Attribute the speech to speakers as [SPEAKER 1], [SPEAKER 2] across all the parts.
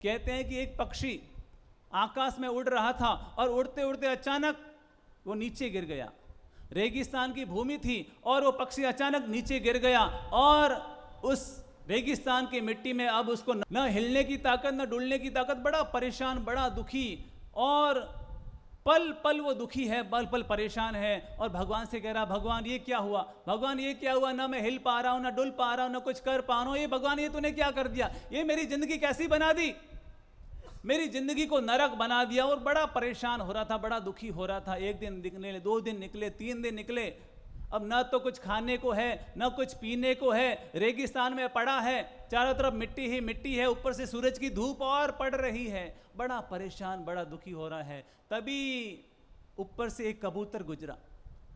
[SPEAKER 1] कहते हैं कि एक पक्षी आकाश में उड़ रहा था और उड़ते उड़ते अचानक वो नीचे गिर गया। रेगिस्तान की भूमि थी और वो पक्षी अचानक नीचे गिर गया और उस रेगिस्तान की मिट्टी में अब उसको न हिलने की ताकत न डुलने की ताकत, बड़ा परेशान, बड़ा दुखी, और पल पल वो दुखी है, पल पल परेशान है और भगवान से कह रहा, भगवान ये क्या हुआ, भगवान ये क्या हुआ, ना मैं हिल पा रहा हूँ, ना डुल पा रहा हूँ, ना कुछ कर पा रहा हूँ, ये भगवान ये तूने क्या कर दिया, ये मेरी जिंदगी कैसी बना दी, मेरी जिंदगी को नरक बना दिया। और बड़ा परेशान हो रहा था, बड़ा दुखी हो रहा था। एक दिन निकले, 2 दिन निकले, 3 दिन निकले, अब ना तो कुछ खाने को है ना कुछ पीने को है, रेगिस्तान में पड़ा है, चारों तरफ मिट्टी ही मिट्टी है, ऊपर से सूरज की धूप और पड़ रही है, बड़ा परेशान, बड़ा दुखी हो रहा है। तभी ऊपर से एक कबूतर गुजरा,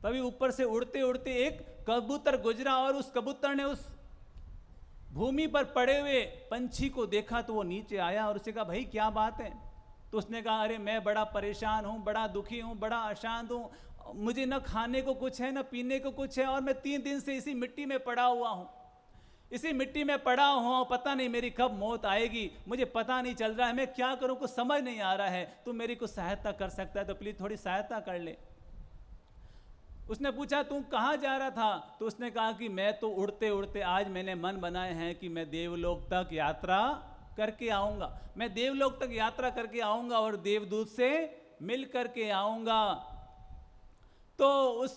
[SPEAKER 1] तभी ऊपर से उड़ते उड़ते एक कबूतर गुजरा और उस कबूतर ने उस भूमि पर पड़े हुए पंछी को देखा तो वो नीचे आया और उसने कहा, भाई क्या बात है। तो उसने कहा, अरे मैं बड़ा परेशान हूँ, बड़ा दुखी हूँ, बड़ा अशांत हूँ, मुझे न खाने को कुछ है न पीने को कुछ है और मैं 3 दिन से इसी मिट्टी में पड़ा हुआ हूँ, इसी मिट्टी में पड़ा हूँ, पता नहीं मेरी कब मौत आएगी, मुझे पता नहीं चल रहा है, मैं क्या करूँ, कुछ समझ नहीं आ रहा है, तू मेरी कुछ सहायता कर सकता है तो प्लीज़ थोड़ी सहायता कर ले। उसने पूछा, तू कहाँ जा रहा था। तो उसने कहा कि मैं तो उड़ते उड़ते आज मैंने मन बनाए हैं कि मैं देवलोक तक यात्रा करके आऊँगा, मैं देवलोक तक यात्रा करके आऊँगा और देवदूत से मिल करके आऊँगा। तो उस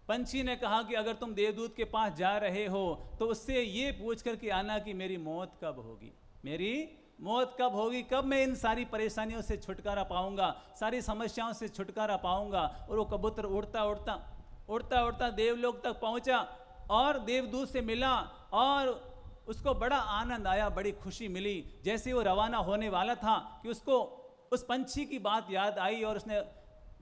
[SPEAKER 1] पंछी ने कहा कि अगर तुम देवदूत के पास जा रहे हो तो उससे ये पूछ करके आना कि मेरी मौत कब होगी, मेरी मौत कब होगी, कब मैं इन सारी परेशानियों से छुटकारा पाऊंगा, सारी समस्याओं से छुटकारा पाऊंगा। और वो कबूतर उड़ता उड़ता उड़ता उड़ता देवलोक तक पहुंचा और देवदूत से मिला और उसको बड़ा आनंद आया, बड़ी खुशी मिली। जैसे वो रवाना होने वाला था कि उसको उस पंछी की बात याद आई और उसने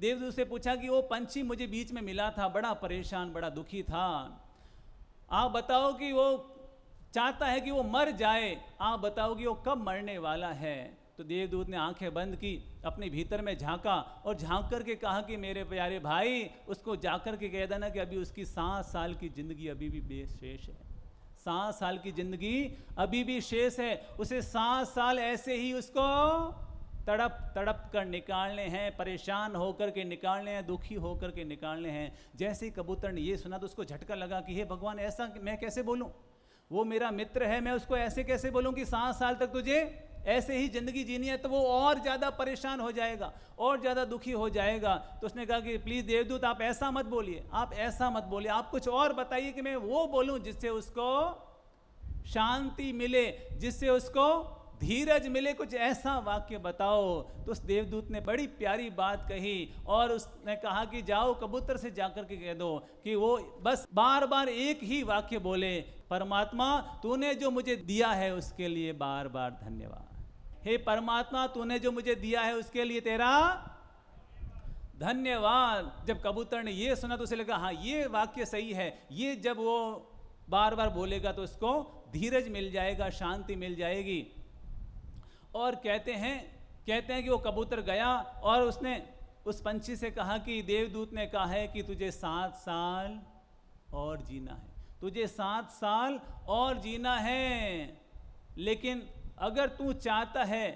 [SPEAKER 1] देवदूत से पूछा कि वो पंछी मुझे बीच में मिला था, बड़ा परेशान, बड़ा दुखी था, आप बताओ कि वो चाहता है कि वो मर जाए, आप बताओ कि वो कब मरने वाला है। तो देवदूत ने आंखें बंद की, अपने भीतर में झांका और झांक करके कहा कि मेरे प्यारे भाई, उसको जाकर के कह देना कि अभी उसकी 7 साल की जिंदगी अभी भी शेष है, 7 साल की जिंदगी अभी भी शेष है, उसे 7 साल ऐसे ही उसको तड़प तड़प कर निकालने हैं, परेशान होकर के निकालने हैं, दुखी होकर के निकालने हैं। जैसे ही कबूतर ने ये सुना तो उसको झटका लगा कि हे भगवान, ऐसा मैं कैसे बोलूं, वो मेरा मित्र है, मैं उसको ऐसे कैसे बोलूं कि 7 साल तक तुझे ऐसे ही जिंदगी जीनी है, तो वो और ज़्यादा परेशान हो जाएगा, और ज़्यादा दुखी हो जाएगा। तो उसने कहा कि प्लीज़ देवदूत, आप ऐसा मत बोलिए, आप ऐसा मत बोलिए, आप कुछ और बताइए कि मैं वो बोलूं जिससे उसको शांति मिले, जिससे उसको धीरज मिले, कुछ ऐसा वाक्य बताओ। तो उस देवदूत ने बड़ी प्यारी बात कही और उसने कहा कि जाओ कबूतर से जाकर के कह दो कि वो बस बार बार एक ही वाक्य बोले, परमात्मा तूने जो मुझे दिया है उसके लिए बार बार धन्यवाद, हे परमात्मा तूने जो मुझे दिया है उसके लिए तेरा धन्यवाद। जब कबूतर ने ये सुना तो उसे लगा हाँ ये वाक्य सही है, ये जब वो बार बार बोलेगा तो उसको धीरज मिल जाएगा, शांति मिल जाएगी। और कहते हैं कि वो कबूतर गया और उसने उस पंछी से कहा कि देवदूत ने कहा है कि तुझे 7 साल और जीना है, तुझे 7 साल और जीना है, लेकिन अगर तू चाहता है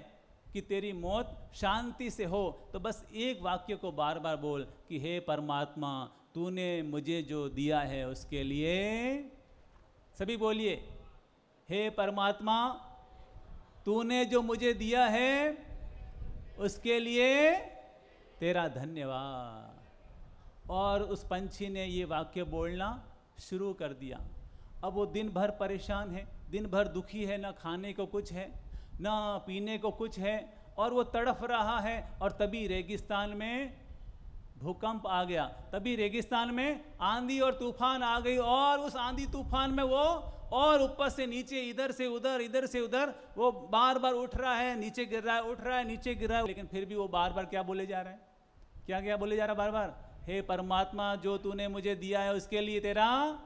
[SPEAKER 1] कि तेरी मौत शांति से हो तो बस एक वाक्य को बार बार बोल कि हे परमात्मा तूने मुझे जो दिया है उसके लिए, सभी बोलिए, हे परमात्मा तूने जो मुझे दिया है उसके लिए तेरा धन्यवाद। और उस पंछी ने ये वाक्य बोलना शुरू कर दिया। अब वो दिन भर परेशान है, दिन भर दुखी है, ना खाने को कुछ है ना पीने को कुछ है, और वो तड़फ रहा है। और तभी रेगिस्तान में भूकंप आ गया, तभी रेगिस्तान में आंधी और तूफान आ गई, और उस आंधी तूफान में वो और ऊपर से नीचे, इधर से उधर, इधर से उधर, वो बार बार उठ रहा है, नीचे गिर रहा है, उठ रहा है, नीचे गिर रहा है, लेकिन फिर भी वो बार बार क्या बोले जा रहा है, क्या बोले जा रहा है बार बार, हे परमात्मा जो तूने मुझे दिया है उसके लिए तेरा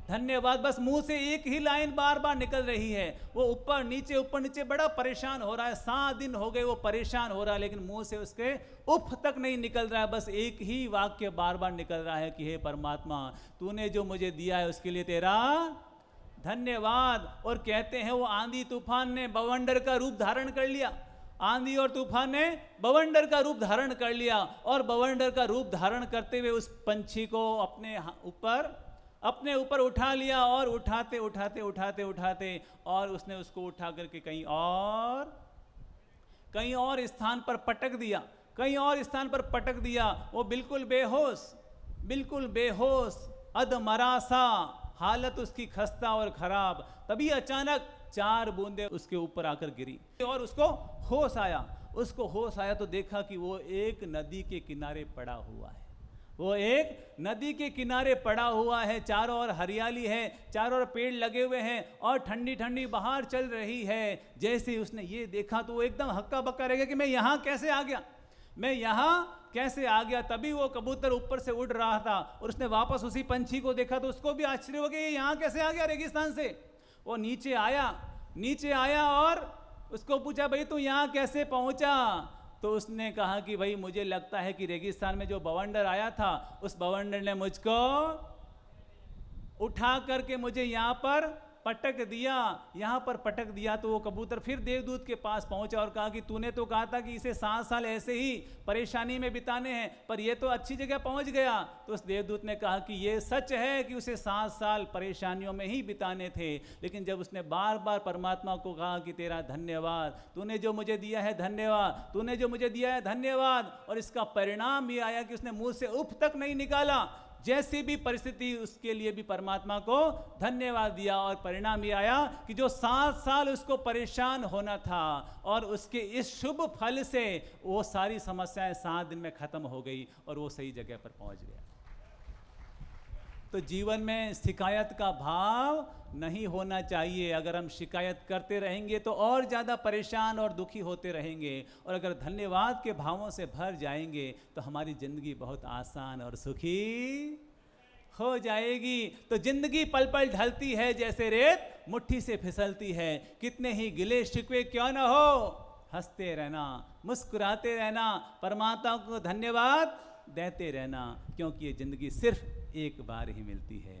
[SPEAKER 1] धन्यवाद। बस मुंह से एक ही लाइन बार बार निकल रही है। वो ऊपर नीचे बड़ा परेशान हो रहा है, 7 दिन हो गए वो परेशान हो रहा है, लेकिन मुंह से उसके उफ तक नहीं निकल रहा है, बस एक ही वाक्य बार बार निकल रहा है कि हे परमात्मा तूने जो मुझे दिया है उसके लिए तेरा धन्यवाद। और कहते हैं वो आंधी तूफान ने बवंडर का रूप धारण कर लिया, आंधी और तूफान ने बवंडर का रूप धारण कर लिया, और बवंडर का रूप धारण करते हुए उस पंछी को अपने ऊपर उठा लिया, और उठाते उठाते उठाते उठाते और उसने उसको उठा करके कहीं और स्थान पर पटक दिया, कहीं और स्थान पर पटक दिया। वो बिल्कुल बेहोश अधमरा सा, हालत उसकी खस्ता और खराब। तभी अचानक 4 बूंदे उसके ऊपर आकर गिरी और उसको होश आया तो देखा कि वो एक नदी के किनारे पड़ा हुआ है। चारों ओर हरियाली है, चारों ओर पेड़ लगे हुए हैं और ठंडी ठंडी बहार चल रही है। जैसे उसने ये देखा तो वो एकदम हक्का बक्का रह गया कि मैं यहाँ कैसे आ गया। तभी वो कबूतर ऊपर से उड़ रहा था और उसने वापस उसी पंछी को देखा तो उसको भी आश्चर्य हो गया, ये यहाँ कैसे आ गया रेगिस्तान से। वो नीचे आया और उसको पूछा, भाई तू यहाँ कैसे पहुंचा। तो उसने कहा कि भाई मुझे लगता है कि रेगिस्तान में जो बवंडर आया था उस बवंडर ने मुझको उठा करके मुझे यहाँ पर पटक दिया। तो वो कबूतर फिर देवदूत के पास पहुंचा और कहा कि तूने तो कहा था कि इसे 7 साल ऐसे ही परेशानी में बिताने हैं, पर ये तो अच्छी जगह पहुंच गया। तो उस देवदूत ने कहा कि ये सच है कि उसे 7 साल परेशानियों में ही बिताने थे, लेकिन जब उसने बार बार परमात्मा को कहा कि तेरा धन्यवाद, तूने जो मुझे दिया है धन्यवाद, और इसका परिणाम ये आया कि उसने मुंह से उफ तक नहीं निकाला। जैसी भी परिस्थिति उसके लिए भी परमात्मा को धन्यवाद दिया, और परिणाम ये आया कि जो 7 साल उसको परेशान होना था और उसके इस शुभ फल से वो सारी समस्याएं 7 दिन में खत्म हो गई और वो सही जगह पर पहुंच गया। तो जीवन में शिकायत का भाव नहीं होना चाहिए। अगर हम शिकायत करते रहेंगे तो और ज़्यादा परेशान और दुखी होते रहेंगे, और अगर धन्यवाद के भावों से भर जाएंगे तो हमारी ज़िंदगी बहुत आसान और सुखी हो जाएगी। तो ज़िंदगी पल पल ढलती है जैसे रेत मुट्ठी से फिसलती है। कितने ही गिले शिकवे क्यों न हो, हंसते रहना, मुस्कुराते रहना, परमात्मा को धन्यवाद देते रहना, क्योंकि ये ज़िंदगी सिर्फ एक बार ही मिलती है।